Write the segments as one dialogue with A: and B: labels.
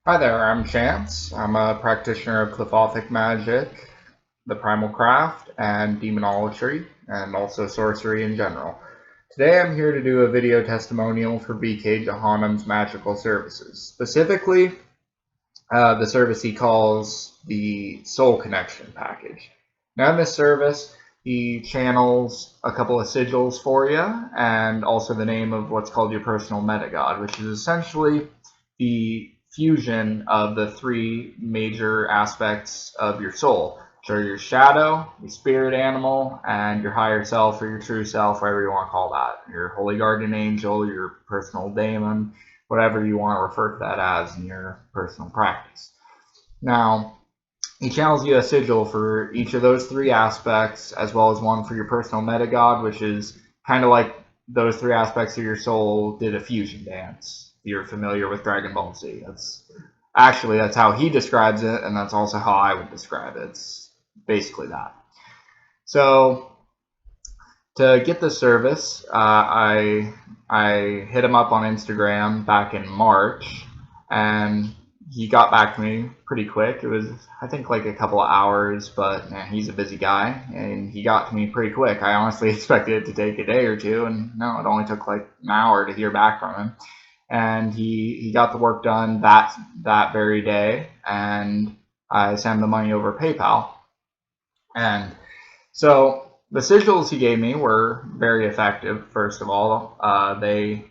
A: Hi there, I'm Chance. I'm a practitioner of Cliffothic magic, the primal craft, and demonology, and also sorcery in general. Today I'm here to do a video testimonial for BK Jehannum's magical services. Specifically, the service he calls the Soul Connection package. Now in this service, he channels a couple of sigils for you, and also the name of what's called your personal metagod, which is essentially the fusion of the three major aspects of your soul, which are your shadow, your spirit animal, and your higher self or your true self, whatever you want to call that. Your holy guardian angel, your personal daemon, whatever you want to refer to that as in your personal practice. Now, he channels you a sigil for each of those three aspects, as well as one for your personal metagod, which is kind of like those three aspects of your soul did a fusion dance. You're familiar with Dragon Ball Z. That's how he describes it, and that's also how I would describe it. It's basically that. So to get this service, I hit him up on Instagram back in March, and he got back to me pretty quick. It was, I think, like a couple of hours, but man, he's a busy guy, and he got to me pretty quick. I honestly expected it to take a day or two, and no, it only took like an hour to hear back from him. And he got the work done that very day, and I sent him the money over PayPal. And so the sigils he gave me were very effective. First of all, he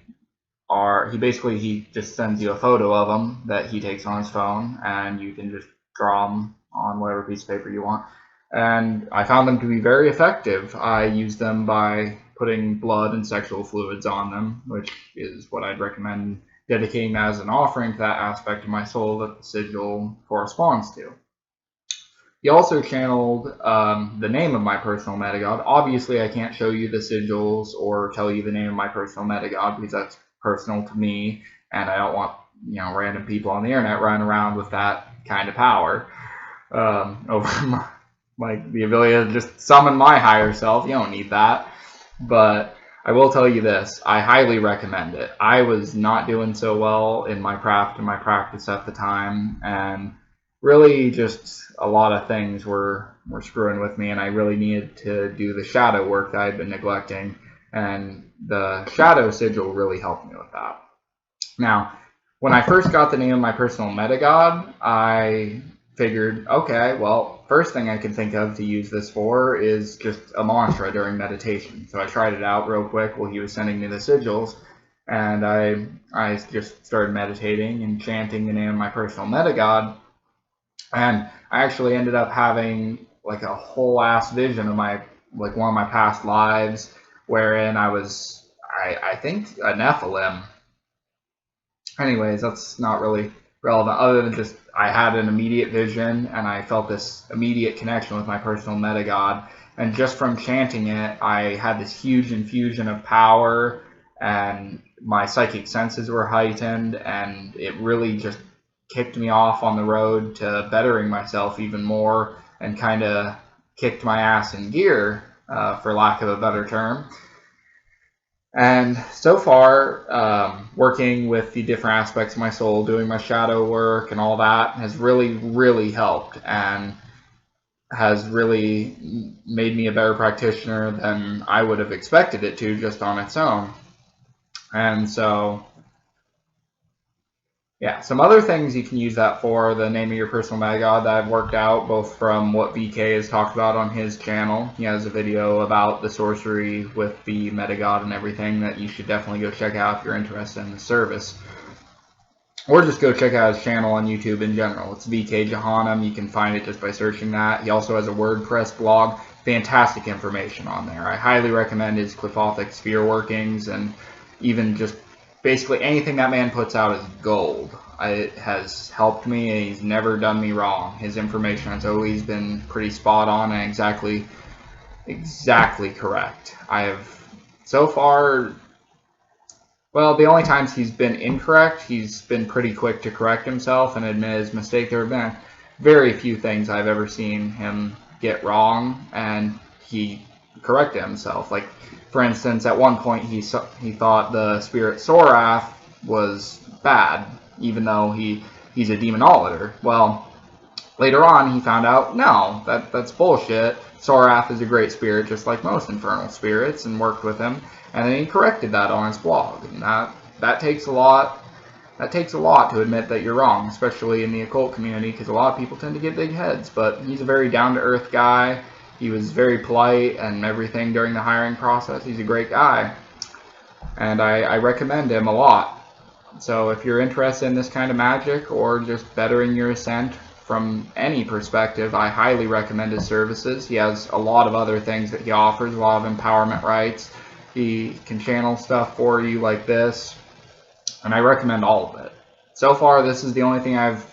A: just sends you a photo of them that he takes on his phone, and you can just draw them on whatever piece of paper you want. And I found them to be very effective. I used them by putting blood and sexual fluids on them, which is what I'd recommend dedicating as an offering to that aspect of my soul that the sigil corresponds to. He also channeled the name of my personal metagod. Obviously, I can't show you the sigils or tell you the name of my personal metagod because that's personal to me, and I don't want random people on the internet running around with that kind of power over the ability to just summon my higher self. You don't need that. But I will tell you this, I highly recommend it. I was not doing so well in my craft and my practice at the time, and really just a lot of things were screwing with me, and I really needed to do the shadow work that I'd been neglecting, and the shadow sigil really helped me with that. Now, when I first got the name of my personal metagod, I figured, okay, well, first thing I can think of to use this for is just a mantra during meditation. So I tried it out real quick while he was sending me the sigils, and I just started meditating and chanting the name of my personal metagod, and I actually ended up having like a whole ass vision of one of my past lives, wherein I think a Nephilim. Anyways, that's not really relevant, other than just I had an immediate vision and I felt this immediate connection with my personal metagod. And just from chanting it, I had this huge infusion of power, and my psychic senses were heightened, and it really just kicked me off on the road to bettering myself even more, and kind of kicked my ass in gear, for lack of a better term. And so far, working with the different aspects of my soul, doing my shadow work and all that has really, really helped, and has really made me a better practitioner than I would have expected it to just on its own. And so, yeah, some other things you can use that for, the name of your personal metagod, that I've worked out, both from what VK has talked about on his channel. He has a video about the sorcery with the metagod and everything that you should definitely go check out if you're interested in the service. Or just go check out his channel on YouTube in general. It's VK Jehannum. You can find it just by searching that. He also has a WordPress blog. Fantastic information on there. I highly recommend his Cliffothic sphere workings, and even just basically anything that man puts out is gold. It has helped me, and he's never done me wrong. His information has always been pretty spot on and exactly correct. I have so far, well, the only times he's been incorrect, he's been pretty quick to correct himself and admit his mistake. There have been very few things I've ever seen him get wrong, and he corrected himself. Like, for instance, at one point he thought the spirit Sorath was bad, even though he he's a demonologer. Well, later on, he found out, no, that's bullshit. Sorath is a great spirit, just like most infernal spirits, and worked with him. And then he corrected that on his blog. And that takes a lot. That takes a lot to admit that you're wrong, especially in the occult community, because a lot of people tend to get big heads. But he's a very down-to-earth guy. He was very polite and everything during the hiring process. He's a great guy. And I recommend him a lot. So if you're interested in this kind of magic or just bettering your ascent from any perspective, I highly recommend his services. He has a lot of other things that he offers, a lot of empowerment rights. He can channel stuff for you like this, and I recommend all of it. So far, this is the only thing I've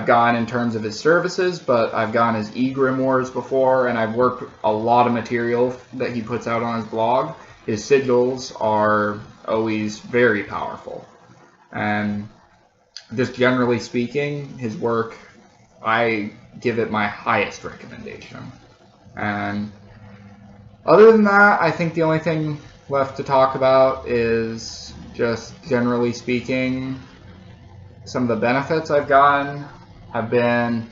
A: gotten in terms of his services, but I've gotten his e-grimoires before, and I've worked a lot of material that he puts out on his blog. His sigils are always very powerful. And just generally speaking, his work, I give it my highest recommendation. And other than that, I think the only thing left to talk about is just generally speaking, some of the benefits I've gotten have been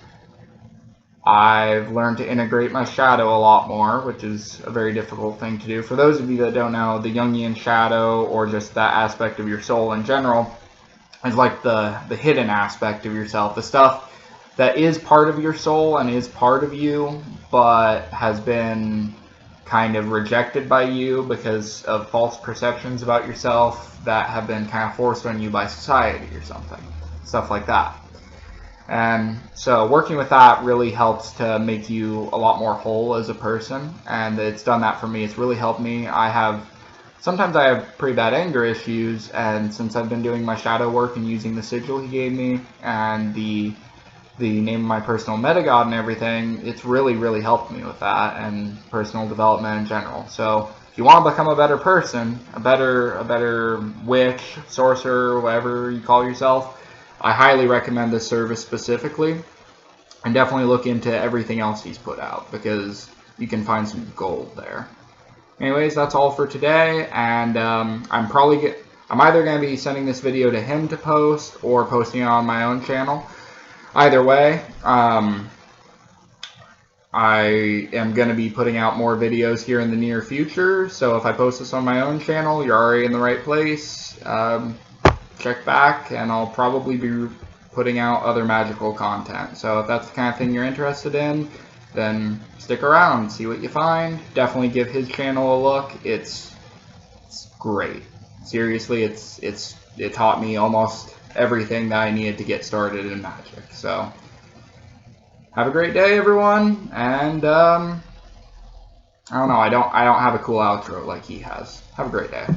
A: I've learned to integrate my shadow a lot more, which is a very difficult thing to do. For those of you that don't know, the Jungian shadow, or just that aspect of your soul in general, is like the hidden aspect of yourself, the stuff that is part of your soul and is part of you, but has been kind of rejected by you because of false perceptions about yourself that have been kind of forced on you by society or something, stuff like that. And so working with that really helps to make you a lot more whole as a person, and it's done that for me. It's really helped me. Sometimes I have pretty bad anger issues, and since I've been doing my shadow work and using the sigil he gave me and the name of my personal metagod and everything, it's really, really helped me with that and personal development in general. So if you want to become a better person, a better witch, sorcerer, whatever you call yourself, I highly recommend this service specifically, and definitely look into everything else he's put out, because you can find some gold there. Anyways, that's all for today, and I'm either going to be sending this video to him to post or posting it on my own channel. Either way, I am going to be putting out more videos here in the near future, so if I post this on my own channel, you're already in the right place. Check back, and I'll probably be putting out other magical content. So if that's the kind of thing you're interested in, then stick around, see what you find. Definitely give his channel a look. It's great. Seriously, it taught me almost everything that I needed to get started in magic. So have a great day, everyone, and I don't know, I don't have a cool outro like he has. Have a great day.